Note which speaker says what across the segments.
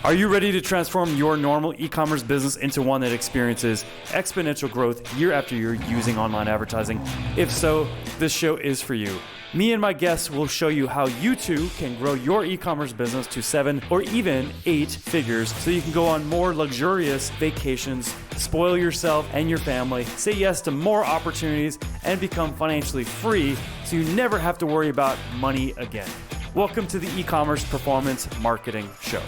Speaker 1: Are you ready to transform your normal e-commerce business into one that experiences exponential growth year after year using online advertising? If so, this show is for you. Me and my guests will show you how you too can grow your e-commerce business to 7 or even 8 figures so you can go on more luxurious vacations, spoil yourself and your family, say yes to more opportunities, and become financially free so you never have to worry about money again. Welcome to the e-commerce performance marketing show.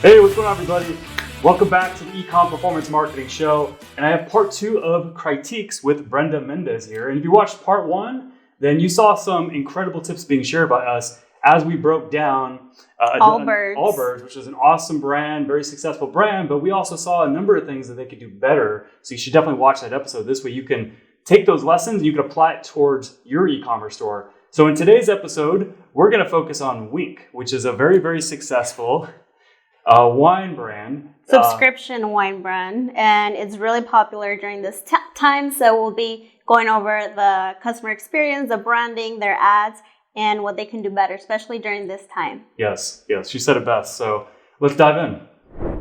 Speaker 1: Hey, what's going on, everybody? Welcome back to the Ecom Performance Marketing Show. And I have part 2 of Critiques with Brenda Mendez here. And if you watched part 1, then you saw some incredible tips being shared by us as we broke down Allbirds, which is an awesome brand, very successful brand. But we also saw a number of things that they could do better. So you should definitely watch that episode. This way you can take those lessons and you can apply it towards your e-commerce store. So in today's episode, we're going to focus on Wink, which is a very, very successful wine brand.
Speaker 2: Subscription wine brand. And it's really popular during this time. So we'll be going over the customer experience, the branding, their ads, and what they can do better, especially during this time.
Speaker 1: Yes, she said it best. So let's dive in.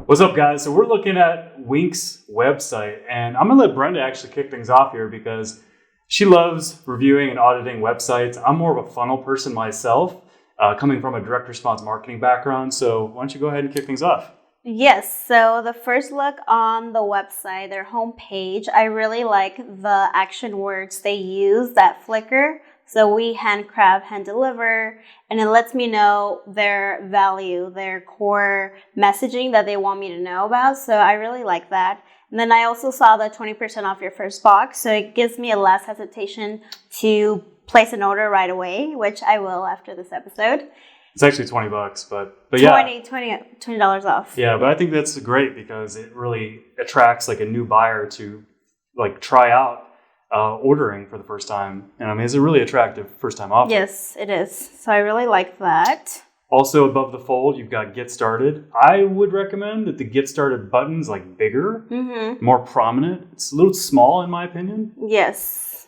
Speaker 1: What's up, guys? So we're looking at Wink's website. And I'm going to let Brenda actually kick things off here because she loves reviewing and auditing websites. I'm more of a funnel person myself. Coming from a direct response marketing background. So why don't you go ahead and kick things off?
Speaker 2: Yes. So the first look on the website, their homepage, I really like the action words they use that flicker. So we handcraft, hand deliver, and it lets me know their value, their core messaging that they want me to know about. So I really like that. And then I also saw the 20% off your first box. So it gives me a less hesitation to place an order right away, which I will after this episode.
Speaker 1: It's actually $20, but yeah.
Speaker 2: $20 off.
Speaker 1: Yeah, but I think that's great because it really attracts like a new buyer to like try out ordering for the first time. And I mean, it's a really attractive first time offer.
Speaker 2: Yes, it is. So I really like that.
Speaker 1: Also above the fold, you've got Get Started. I would recommend that the Get Started button's like bigger, more prominent. It's a little small in my opinion.
Speaker 2: Yes,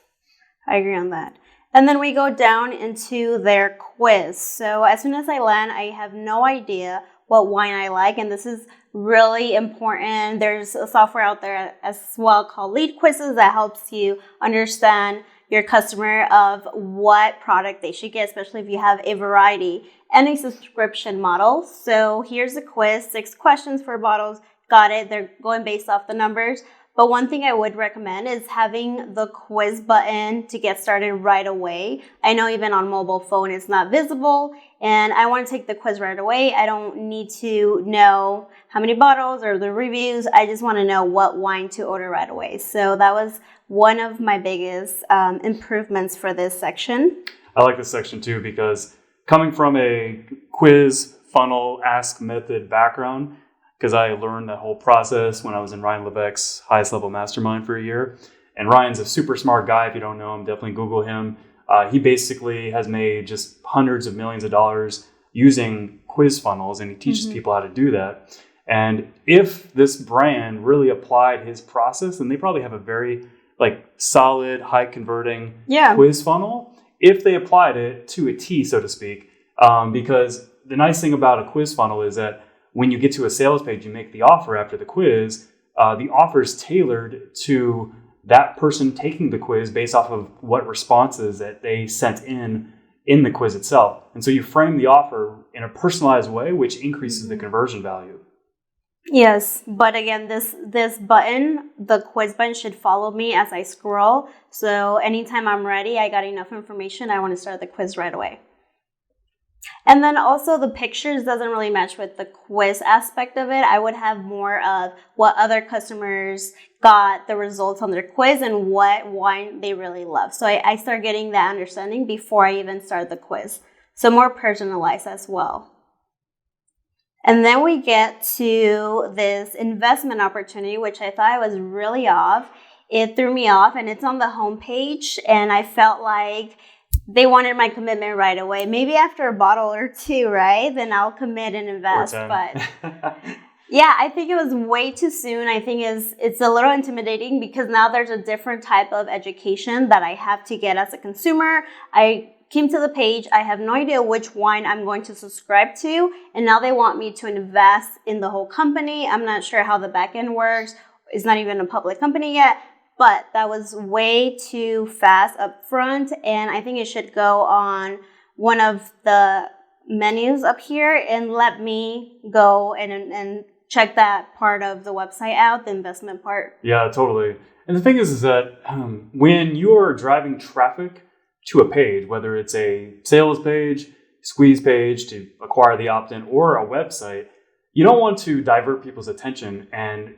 Speaker 2: I agree on that. And then we go down into their quiz. So as soon as I land, I have no idea what wine I like. And this is really important. There's a software out there as well called Lead Quizzes that helps you understand your customer of what product they should get, especially if you have a variety and a subscription model. So here's the quiz, 6 questions for bottles. Got it. They're going based off the numbers. But one thing I would recommend is having the quiz button to get started right away. I know even on mobile phone it's not visible, and I want to take the quiz right away. I don't need to know how many bottles or the reviews. I just want to know what wine to order right away. So that was one of my biggest improvements for this section.
Speaker 1: I like this section too because coming from a quiz, funnel, ask method background, because I learned that whole process when I was in Ryan Levesque's highest level mastermind for a year. And Ryan's a super smart guy. If you don't know him, definitely Google him. He basically has made just hundreds of millions of dollars using quiz funnels, and he teaches people how to do that. And if this brand really applied his process, then they probably have a very like solid, high converting quiz funnel if they applied it to a T, so to speak. Because the nice thing about a quiz funnel is that when you get to a sales page, you make the offer after the quiz. The offer is tailored to that person taking the quiz based off of what responses that they sent in the quiz itself. And so you frame the offer in a personalized way, which increases the conversion value.
Speaker 2: Yes, but again, this button, the quiz button, should follow me as I scroll. So anytime I'm ready, I got enough information, I want to start the quiz right away. And then also the pictures doesn't really match with the quiz aspect of it. I would have more of what other customers got the results on their quiz and what wine they really love. So I start getting that understanding before I even start the quiz. So more personalized as well. And then we get to this investment opportunity, which I thought was really off. It threw me off, and it's on the homepage, and I felt like they wanted my commitment right away. Maybe after a bottle or 2, right? Then I'll commit and invest. But yeah, I think it was way too soon. I think it's a little intimidating because now there's a different type of education that I have to get as a consumer. I came to the page, I have no idea which wine I'm going to subscribe to, and now they want me to invest in the whole company. I'm not sure how the back end works. It's not even a public company yet, but that was way too fast up front, and I think it should go on one of the menus up here and let me go and check that part of the website out, the investment part.
Speaker 1: Yeah, totally. And the thing is that when you are driving traffic to a page, whether it's a sales page, squeeze page to acquire the opt-in, or a website, you don't want to divert people's attention and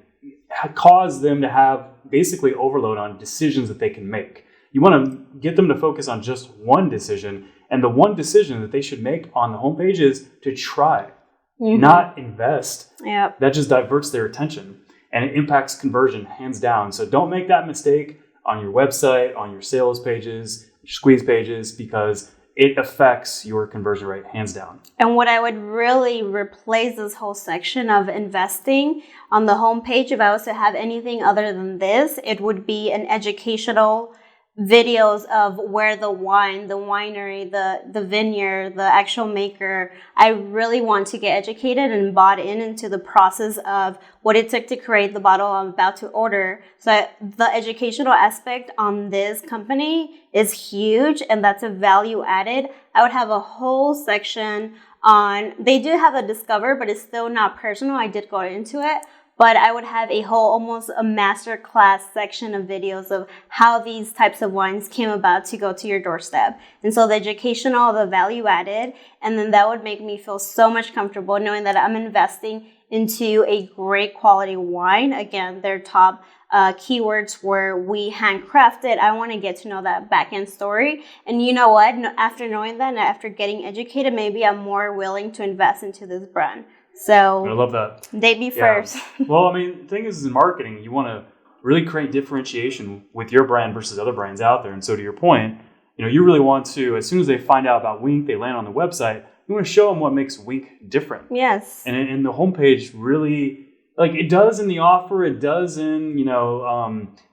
Speaker 1: cause them to have basically overload on decisions that they can make. You want to get them to focus on just one decision, and the one decision that they should make on the homepage is to try, not invest.
Speaker 2: Yep.
Speaker 1: That just diverts their attention, and it impacts conversion hands down. So don't make that mistake on your website, on your sales pages, your squeeze pages, because it affects your conversion rate hands down.
Speaker 2: And what I would really replace this whole section of investing on the homepage, if I was to have anything other than this, it would be an educational videos of where the wine, the winery, the vineyard, the actual maker. I really want to get educated and bought into the process of what it took to create the bottle I'm about to order. So the educational aspect on this company is huge, and that's a value added. I would have a whole section on, they do have a discover, but it's still not personal. I did go into it. But I would have a whole, almost a master class section of videos of how these types of wines came about to go to your doorstep. And so the educational, the value added, and then that would make me feel so much comfortable knowing that I'm investing into a great quality wine. Again, their top keywords were we handcrafted. I want to get to know that back end story. And you know what? After knowing that and after getting educated, maybe I'm more willing to invest into this brand. So
Speaker 1: I love that.
Speaker 2: They be first.
Speaker 1: Well, I mean, the thing is in marketing, you want to really create differentiation with your brand versus other brands out there. And so to your point, you really want to, as soon as they find out about Wink, they land on the website, you want to show them what makes Wink different.
Speaker 2: Yes.
Speaker 1: And the homepage really, like it does in the offer, it does in,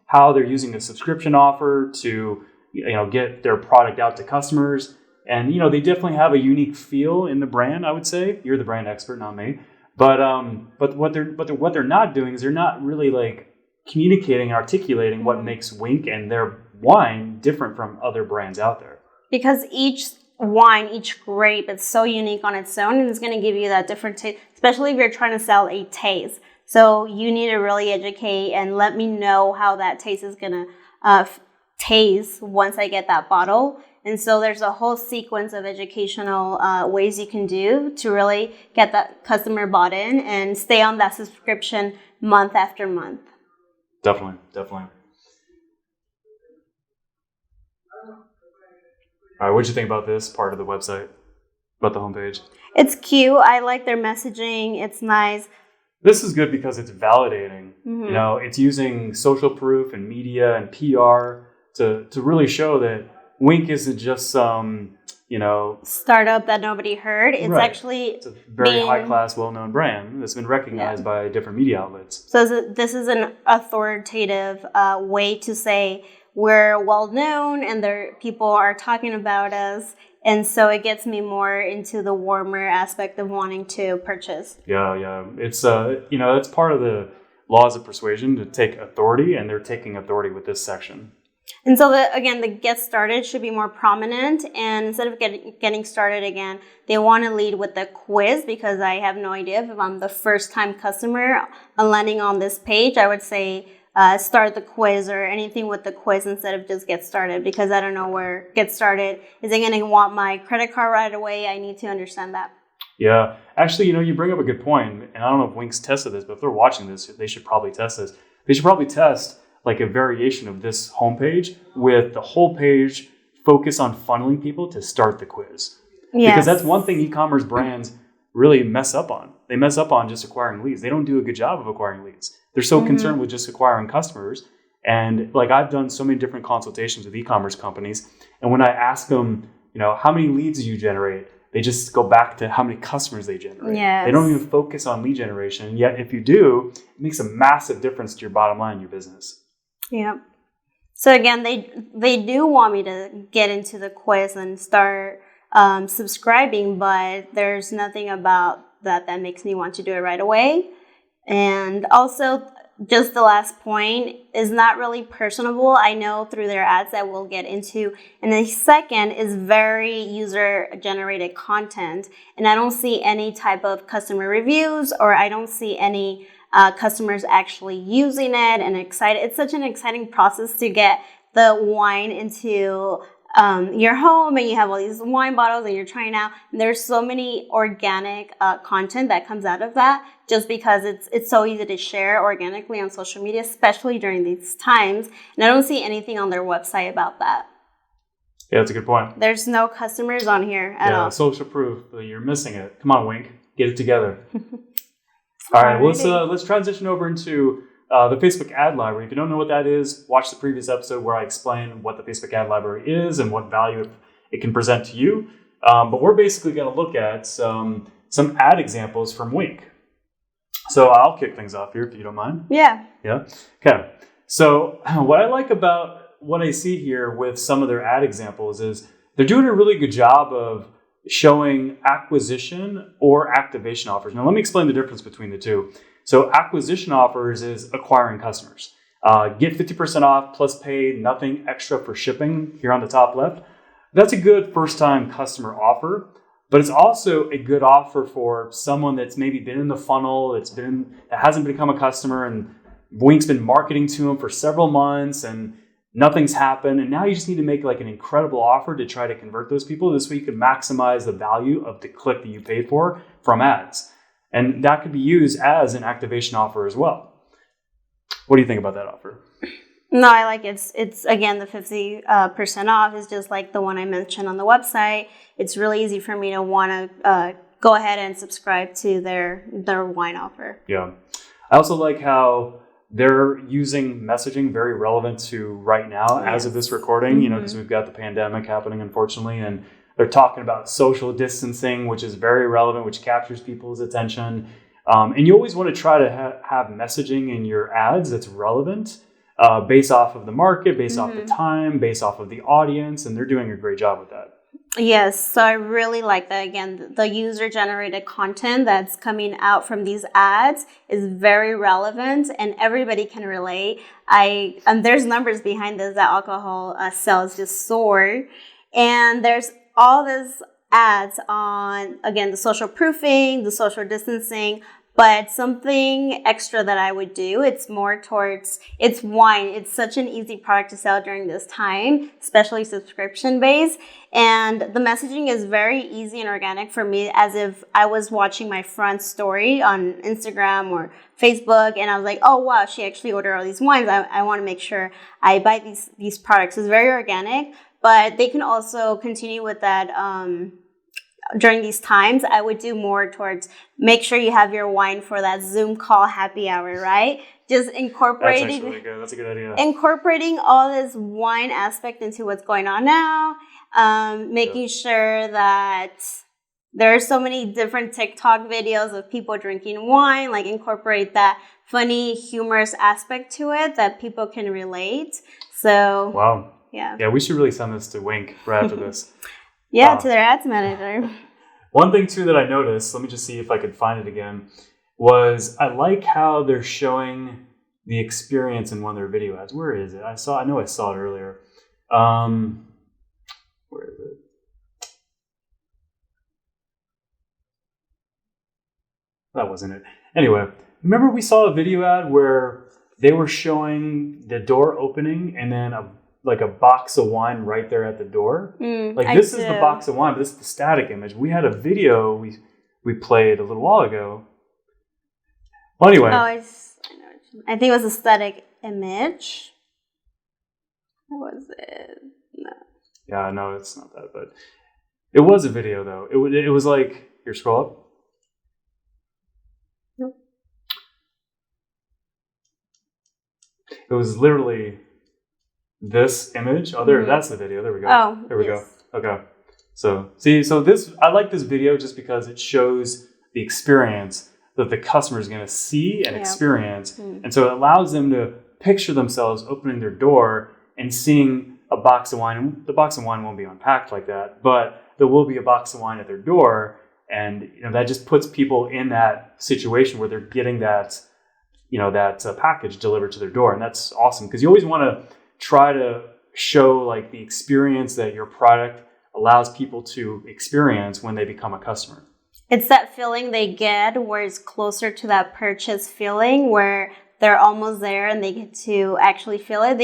Speaker 1: how they're using a subscription offer to, get their product out to customers. And, they definitely have a unique feel in the brand, I would say. You're the brand expert, not me. But what they're not doing is they're not really like communicating and articulating what makes Wink and their wine different from other brands out there.
Speaker 2: Because each wine, each grape, it's so unique on its own, and it's going to give you that different taste, especially if you're trying to sell a taste. So you need to really educate and let me know how that taste is going to taste once I get that bottle. And so there's a whole sequence of educational ways you can do to really get that customer bought in and stay on that subscription month after month.
Speaker 1: Definitely. All right, what'd you think about this part of the website, about the homepage?
Speaker 2: It's cute. I like their messaging. It's nice.
Speaker 1: This is good because it's validating. Mm-hmm. It's using social proof and media and PR to really show that Wink isn't just some,
Speaker 2: startup that nobody heard. It's
Speaker 1: right.
Speaker 2: Actually
Speaker 1: it's a very high-class, well-known brand that's been recognized by different media outlets.
Speaker 2: So this is an authoritative way to say we're well-known and people are talking about us. And so it gets me more into the warmer aspect of wanting to purchase.
Speaker 1: Yeah. It's, it's part of the laws of persuasion to take authority, and they're taking authority with this section.
Speaker 2: And so, the get started should be more prominent. And instead of getting started again, they want to lead with the quiz, because I have no idea if I'm the first-time customer landing on this page. I would say start the quiz or anything with the quiz instead of just get started, because I don't know where get started. Is it going to want my credit card right away? I need to understand that.
Speaker 1: Yeah. Actually, you bring up a good point. And I don't know if Wink's tested this, but if they're watching this, they should probably test this. They should probably test like a variation of this homepage with the whole page focus on funneling people to start the quiz. Yes. Because that's one thing e-commerce brands really mess up on. They mess up on just acquiring leads. They don't do a good job of acquiring leads. They're so concerned with just acquiring customers. And like I've done so many different consultations with e-commerce companies. And when I ask them, how many leads do you generate? They just go back to how many customers they generate.
Speaker 2: Yes.
Speaker 1: They don't even focus on lead generation. And yet if you do, it makes a massive difference to your bottom line in your business.
Speaker 2: Yeah. So again, they do want me to get into the quiz and start subscribing, but there's nothing about that makes me want to do it right away. And also, just the last point is not really personable. I know through their ads that we'll get into. And the second is very user-generated content. And I don't see any type of customer reviews, or I don't see any customers actually using it and excited. It's such an exciting process to get the wine into your home, and you have all these wine bottles and you're trying out. And there's so many organic content that comes out of that, just because it's so easy to share organically on social media, especially during these times. And I don't see anything on their website about that.
Speaker 1: Yeah, that's a good point.
Speaker 2: There's no customers on here at all.
Speaker 1: Social proof, but you're missing it. Come on, Wink, get it together. All right, let's transition over into the Facebook ad library. If you don't know what that is, watch the previous episode where I explain what the Facebook ad library is and what value it can present to you. But we're basically going to look at some ad examples from Wink. So I'll kick things off here if you don't mind.
Speaker 2: Yeah.
Speaker 1: Yeah. Okay. So what I like about what I see here with some of their ad examples is they're doing a really good job of showing acquisition or activation offers. Now, let me explain the difference between the two. So acquisition offers is acquiring customers. Get 50% off plus pay nothing extra for shipping here on the top left. That's a good first-time customer offer, but it's also a good offer for someone that's maybe been in the funnel, that hasn't become a customer, and Wink's been marketing to them for several months and nothing's happened. And now you just need to make like an incredible offer to try to convert those people. This way you can maximize the value of the click that you paid for from ads. And that could be used as an activation offer as well. What do you think about that offer?
Speaker 2: No, I like it. It's again, the 50% off is just like the one I mentioned on the website. It's really easy for me to want to go ahead and subscribe to their wine offer.
Speaker 1: Yeah. I also like how they're using messaging very relevant to right now as of this recording, because we've got the pandemic happening, unfortunately, and they're talking about social distancing, which is very relevant, which captures people's attention. And you always want to try to have messaging in your ads that's relevant based off of the market, based off the time, based off of the audience, and they're doing a great job with that.
Speaker 2: Yes, so I really like that. Again, the user-generated content that's coming out from these ads is very relevant, and everybody can relate. And there's numbers behind this that alcohol sales just soared, and there's all these ads on, again, the social proofing, the social distancing. But something extra that I would do, it's more towards, it's wine. It's such an easy product to sell during this time, especially subscription-based. And the messaging is very easy and organic for me, as if I was watching my friend's story on Instagram or Facebook, and I was like, oh, wow, she actually ordered all these wines. I want to make sure I buy these products. It's very organic, but they can also continue with that during these times. I would do more towards make sure you have your wine for that Zoom call happy hour, right? Just incorporating.
Speaker 1: That's actually good. That's a good idea.
Speaker 2: Incorporating all this wine aspect into what's going on now. Making sure that there are so many different TikTok videos of people drinking wine. Like incorporate that funny, humorous aspect to it that people can relate. So
Speaker 1: wow.
Speaker 2: Yeah,
Speaker 1: we should really send this to Wink right after this.
Speaker 2: Yeah, to their ads manager.
Speaker 1: One thing, too, that I noticed, let me just see if I could find it again, was I like how they're showing the experience in one of their video ads. Where is it? I know I saw it earlier. Where is it? That wasn't it. Anyway, remember we saw a video ad where they were showing the door opening and then a box of wine right there at the door. This is the box of wine, but this is the static image. We had a video we played a little while ago. Well, anyway.
Speaker 2: Oh, I think it was a static image. What was it? No.
Speaker 1: Yeah, no, it's not that, but it was a video though. It was like, here, scroll up.
Speaker 2: Nope.
Speaker 1: It was literally this image. Oh, there, that's the video. There we go.
Speaker 2: Oh,
Speaker 1: there we go. Okay. So I like this video just because it shows the experience that the customer is going to see and experience. And so it allows them to picture themselves opening their door and seeing a box of wine, and the box of wine won't be unpacked like that, but there will be a box of wine at their door. And, that just puts people in that situation where they're getting that, that package delivered to their door. And that's awesome, because you always want to try to show like the experience that your product allows people to experience when they become a customer.
Speaker 2: It's that feeling they get where it's closer to that purchase feeling where they're almost there and they get to actually feel it.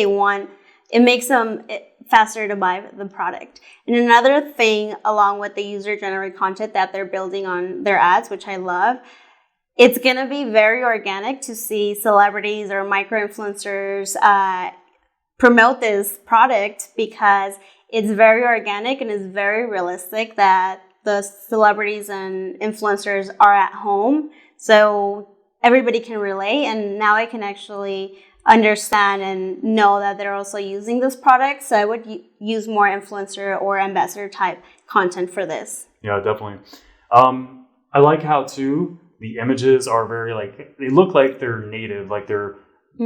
Speaker 2: It makes them faster to buy the product. And another thing along with the user-generated content that they're building on their ads, which I love, it's going to be very organic to see celebrities or micro-influencers promote this product, because it's very organic and it's very realistic that the celebrities and influencers are at home. So everybody can relate, and now I can actually understand and know that they're also using this product. So I would use more influencer or ambassador type content for this.
Speaker 1: Yeah, definitely. I like how too the images are very they look like they're native, like they're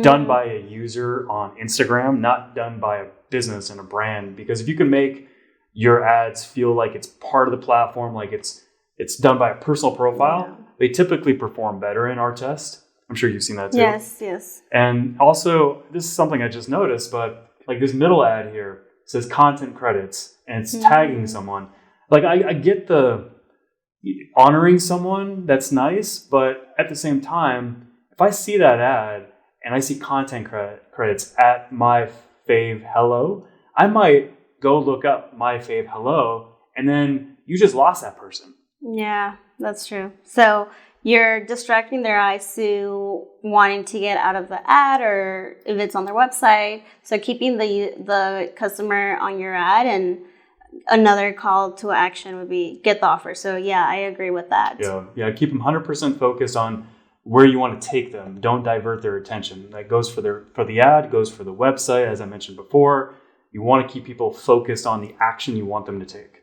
Speaker 1: done by a user on Instagram, not done by a business and a brand. Because if you can make your ads feel like it's part of the platform, like it's done by a personal profile, they typically perform better in our test. I'm sure you've seen that too.
Speaker 2: Yes.
Speaker 1: And also, this is something I just noticed, but like this middle ad here says content credits, and it's tagging someone. Like I get the honoring someone, that's nice, but at the same time, if I see that ad and I see content credits at my fave hello, I might go look up my fave hello, and then you just lost that person.
Speaker 2: Yeah, that's true. So you're distracting their eyes to wanting to get out of the ad, or if it's on their website. So keeping the customer on your ad, and another call to action would be get the offer. So yeah, I agree with that.
Speaker 1: Yeah. Keep them 100% focused on where you want to take them. Don't divert their attention. That goes for the ad, goes for the website, as I mentioned before. You want to keep people focused on the action you want them to take.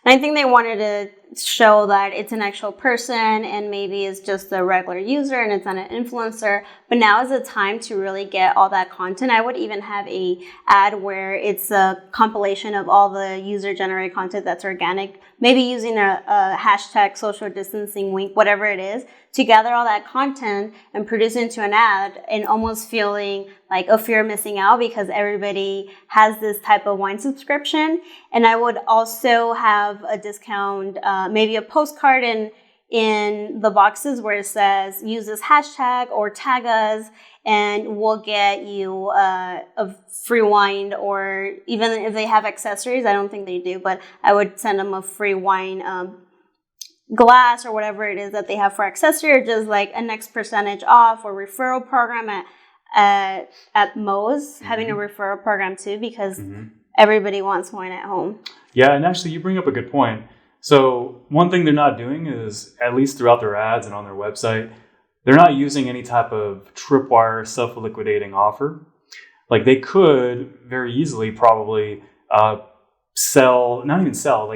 Speaker 2: And I think they wanted to show that it's an actual person, and maybe it's just a regular user and it's not an influencer. But now is the time to really get all that content. I would even have a ad where it's a compilation of all the user-generated content that's organic, maybe using a hashtag, social distancing, wink, whatever it is, to gather all that content and produce into an ad, and almost feeling like a fear of missing out because everybody has this type of wine subscription. And I would also have a discount, maybe a postcard in the boxes where it says use this hashtag or tag us, and we'll get you a free wine, or even if they have accessories, I don't think they do, but I would send them a free wine glass or whatever it is that they have for accessory, or just like a next percentage off or referral program at Moe's, having a referral program too, because everybody wants wine at home.
Speaker 1: Yeah, and actually you bring up a good point. So one thing they're not doing is, at least throughout their ads and on their website, they're not using any type of tripwire self-liquidating offer. Like they could very easily probably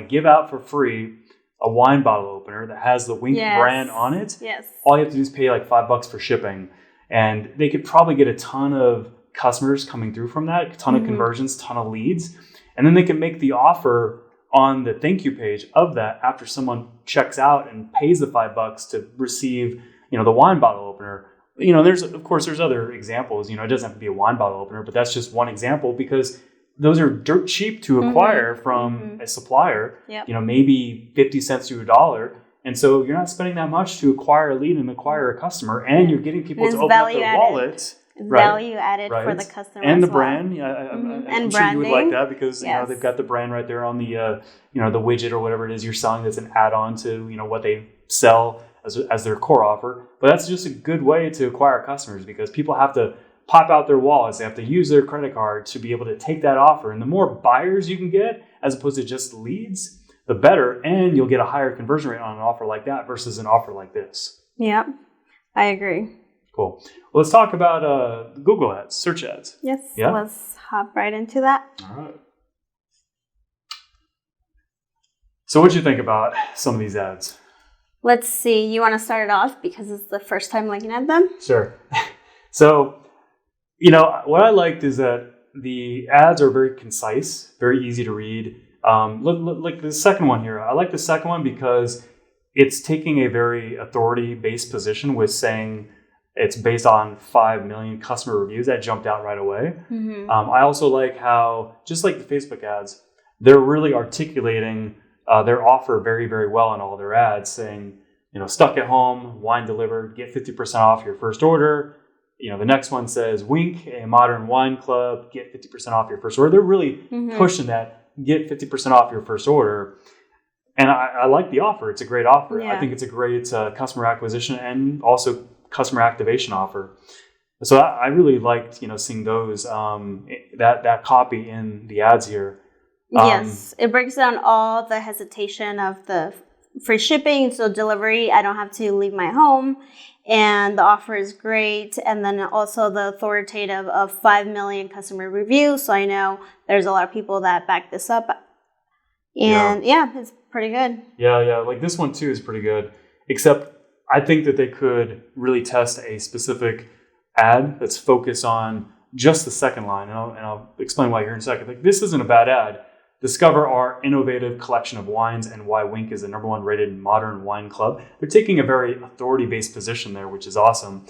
Speaker 1: give out for free a wine bottle opener that has the Wink brand on it.
Speaker 2: Yes.
Speaker 1: All you have to do is pay like $5 for shipping. And they could probably get a ton of customers coming through from that, a ton of conversions, ton of leads. And then they can make the offer on the thank you page of that after someone checks out and pays the $5 to receive, the wine bottle opener. There's other examples. It doesn't have to be a wine bottle opener, but that's just one example, because those are dirt cheap to acquire from a supplier.
Speaker 2: Yep.
Speaker 1: Maybe 50 cents to $1. And so you're not spending that much to acquire a lead and acquire a customer, and you're getting people to open up their wallet.
Speaker 2: It's value added for the customer
Speaker 1: and the
Speaker 2: as well.
Speaker 1: brand. I'm sure you would like that, because they've got the brand right there on the the widget or whatever it is you're selling that's an add-on to what they sell as their core offer. But that's just a good way to acquire customers, because people have to pop out their wallets, they have to use their credit card to be able to take that offer. And the more buyers you can get as opposed to just leads, the better, and you'll get a higher conversion rate on an offer like that versus an offer like this.
Speaker 2: Yeah, I agree.
Speaker 1: Cool. Well, let's talk about Google ads, search ads.
Speaker 2: Yes,
Speaker 1: yeah?
Speaker 2: Let's hop right into that.
Speaker 1: All right. So what did you think about some of these ads?
Speaker 2: Let's see. You want to start it off because it's the first time looking at them?
Speaker 1: Sure. So, what I liked is that the ads are very concise, very easy to read. Like the second one here, I like the second one because it's taking a very authority-based position with saying it's based on 5 million customer reviews. That jumped out right away. I also like how, just like the Facebook ads, they're really articulating their offer very, very well in all their ads, saying, stuck at home, wine delivered, get 50% off your first order. The next one says, Wink, a modern wine club, get 50% off your first order. They're really pushing that, get 50% off your first order. And I like the offer. It's a great offer.
Speaker 2: Yeah.
Speaker 1: I think it's a great customer acquisition and also customer activation offer. So I really liked, seeing those, that copy in the ads here.
Speaker 2: Yes, it breaks down all the hesitation of the free shipping, so delivery, I don't have to leave my home, and the offer is great. And then also the authoritative of 5 million customer reviews, so I know there's a lot of people that back this up. And yeah it's pretty good. Yeah,
Speaker 1: like this one too is pretty good, except I think that they could really test a specific ad that's focused on just the second line, and I'll explain why here in a second. Like, this isn't a bad ad. Discover our innovative collection of wines and why Wink is the #1 rated modern wine club. They're taking a very authority-based position there, which is awesome,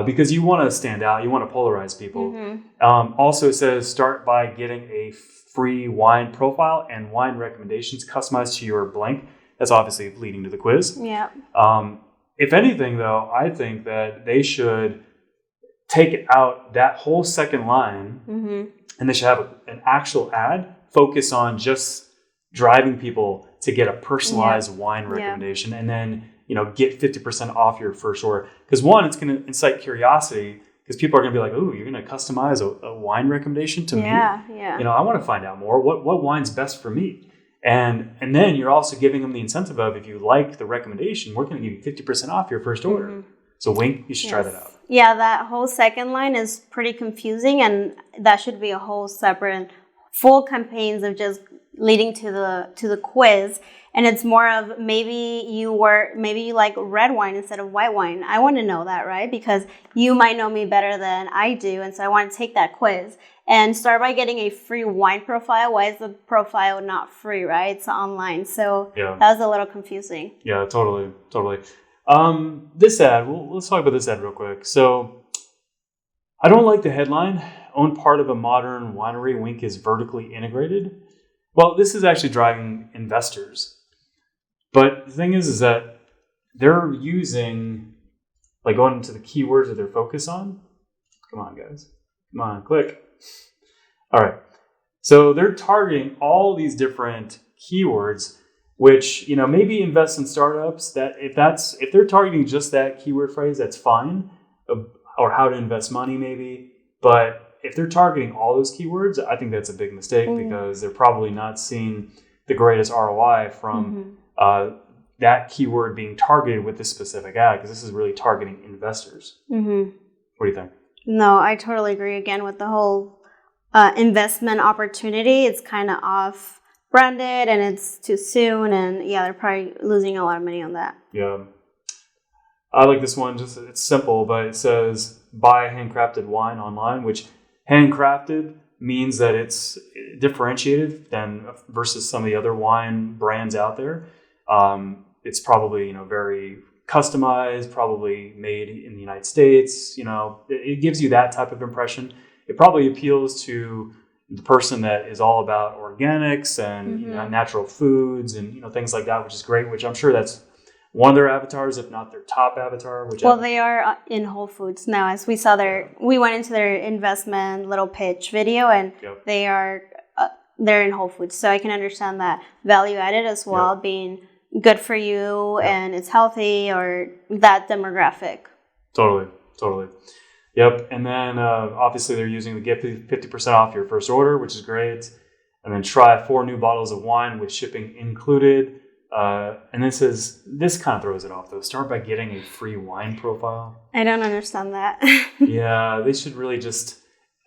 Speaker 1: because you want to stand out. You want to polarize people. Also, it says start by getting a free wine profile and wine recommendations customized to your blank. That's obviously leading to the quiz.
Speaker 2: Yeah.
Speaker 1: If anything, though, I think that they should take out that whole second line, and they should have an actual ad focus on just driving people to get a personalized wine recommendation, and then get 50% off your first order. Because one, it's going to incite curiosity, because people are going to be like, "Ooh, you're going to customize a wine recommendation to me?
Speaker 2: Yeah.
Speaker 1: I want to find out more. What wine's best for me?" And then you're also giving them the incentive of, if you like the recommendation, we're going to give you 50% off your first order. So Wink, you should try that out.
Speaker 2: Yeah, that whole second line is pretty confusing, and that should be a whole separate full campaigns of just leading to the quiz. And it's more of maybe you like red wine instead of white wine. I want to know that, right? Because you might know me better than I do, and so I want to take that quiz and start by getting a free wine profile. Why is the profile not free, right? It's online. So that was a little confusing.
Speaker 1: Yeah, totally. This ad, let's talk about this ad real quick. So I don't like the headline, own part of a modern winery, Wink is vertically integrated. Well, this is actually driving investors. But the thing is that they're using, like, going into the keywords that they're focused on. Come on, guys. Come on, click. All right. So they're targeting all these different keywords, which, maybe invest in startups. That if they're targeting just that keyword phrase, that's fine. Or how to invest money, maybe. But if they're targeting all those keywords, I think that's a big mistake, because they're probably not seeing the greatest ROI from that keyword being targeted with this specific ad, because this is really targeting investors. What do you think?
Speaker 2: No, I totally agree. Again, with the whole investment opportunity, it's kind of off-branded and it's too soon. And they're probably losing a lot of money on that. Yeah.
Speaker 1: I like this one. Just, it's simple, but it says buy handcrafted wine online, which handcrafted means that it's differentiated versus some of the other wine brands out there. It's probably, very customized, probably made in the United States. It gives you that type of impression. It probably appeals to the person that is all about organics and natural foods and things like that, which is great. Which I'm sure that's one of their avatars, if not their top avatar.
Speaker 2: They are in Whole Foods now. As we saw we went into their investment little pitch video, and they're in Whole Foods. So I can understand that value added as well, being good for you and it's healthy, or that demographic.
Speaker 1: Totally. Yep. And then obviously they're using the get 50% off your first order, which is great. And then try 4 new bottles of wine with shipping included. And this kind of throws it off, though. Start by getting a free wine profile.
Speaker 2: I don't understand that.
Speaker 1: Yeah, they should really just...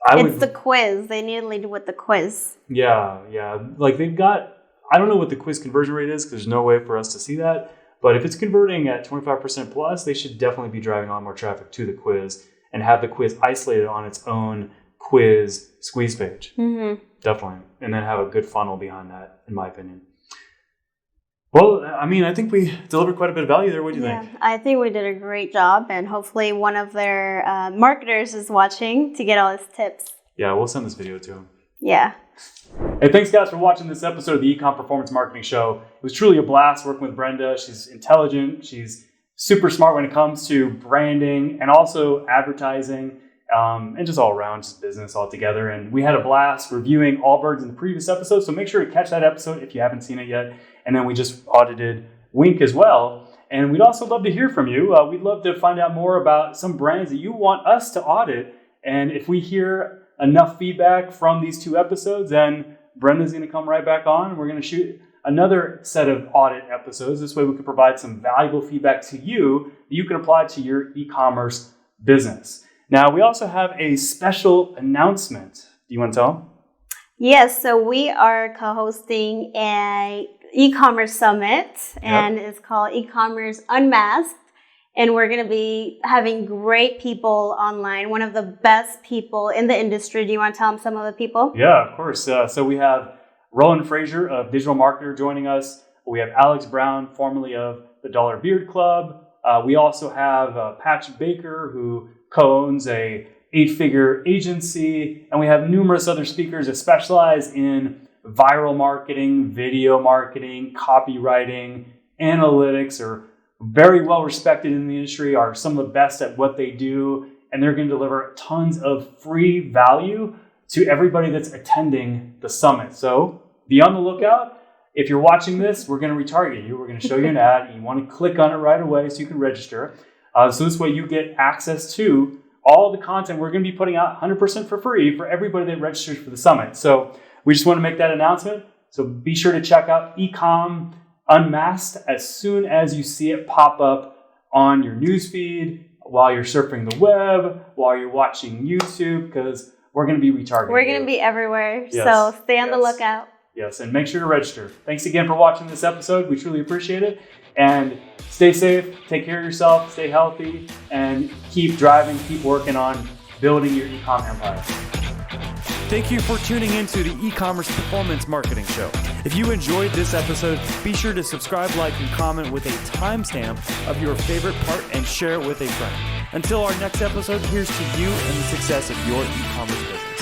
Speaker 2: the quiz. They need to lead with the quiz.
Speaker 1: Yeah. Like, they've got... I don't know what the quiz conversion rate is, because there's no way for us to see that. But if it's converting at 25% plus, they should definitely be driving a lot more traffic to the quiz and have the quiz isolated on its own quiz, squeeze page.
Speaker 2: Mm-hmm.
Speaker 1: Definitely. And then have a good funnel behind that, in my opinion. Well, I mean, I think we delivered quite a bit of value there. What do you think?
Speaker 2: I think we did a great job, and hopefully one of their marketers is watching to get all his tips.
Speaker 1: Yeah, we'll send this video to him.
Speaker 2: Yeah.
Speaker 1: Hey, thanks guys for watching this episode of the Ecom Performance Marketing Show. It was truly a blast working with Brenda. She's intelligent. She's super smart when it comes to branding and also advertising, and just all around just business altogether. And we had a blast reviewing Allbirds in the previous episode, so make sure to catch that episode if you haven't seen it yet. And then we just audited Wink as well. And we'd also love to hear from you. We'd love to find out more about some brands that you want us to audit. And if we hear enough feedback from these 2 episodes, then Brenda's going to come right back on, and we're going to shoot another set of audit episodes. This way we can provide some valuable feedback to you that you can apply to your e-commerce business. Now, we also have a special announcement. Do you want to tell them?
Speaker 2: Yes, so we are co-hosting a e-commerce summit, and it's called E-commerce Unmasked. And we're going to be having great people online, one of the best people in the industry. Do you want to tell them some of the people?
Speaker 1: Yeah, of course. So we have Roland Frazier of Digital Marketer joining us. We have Alex Brown, formerly of the Dollar Beard Club. We also have Patch Baker, who co-owns a 8-figure agency. And we have numerous other speakers that specialize in viral marketing, video marketing, copywriting, analytics, or very well respected in the industry, are some of the best at what they do, and they're going to deliver tons of free value to everybody that's attending the summit. So be on the lookout. If you're watching this, we're going to retarget you. We're going to show you an ad, and you want to click on it right away so you can register. So this way you get access to all the content we're going to be putting out 100% for free for everybody that registers for the summit. So we just want to make that announcement. So be sure to check out Ecom Unmasked as soon as you see it pop up on your newsfeed, while you're surfing the web, while you're watching YouTube, because we're going to be retargeting.
Speaker 2: We're going to be everywhere, so stay on the lookout.
Speaker 1: Yes, and make sure to register. Thanks again for watching this episode. We truly appreciate it. And stay safe, take care of yourself, stay healthy, and keep driving, keep working on building your e-com empire.
Speaker 3: Thank you for tuning into the e-commerce performance marketing show. If you enjoyed this episode, be sure to subscribe, like, and comment with a timestamp of your favorite part and share it with a friend. Until our next episode, here's to you and the success of your e-commerce business.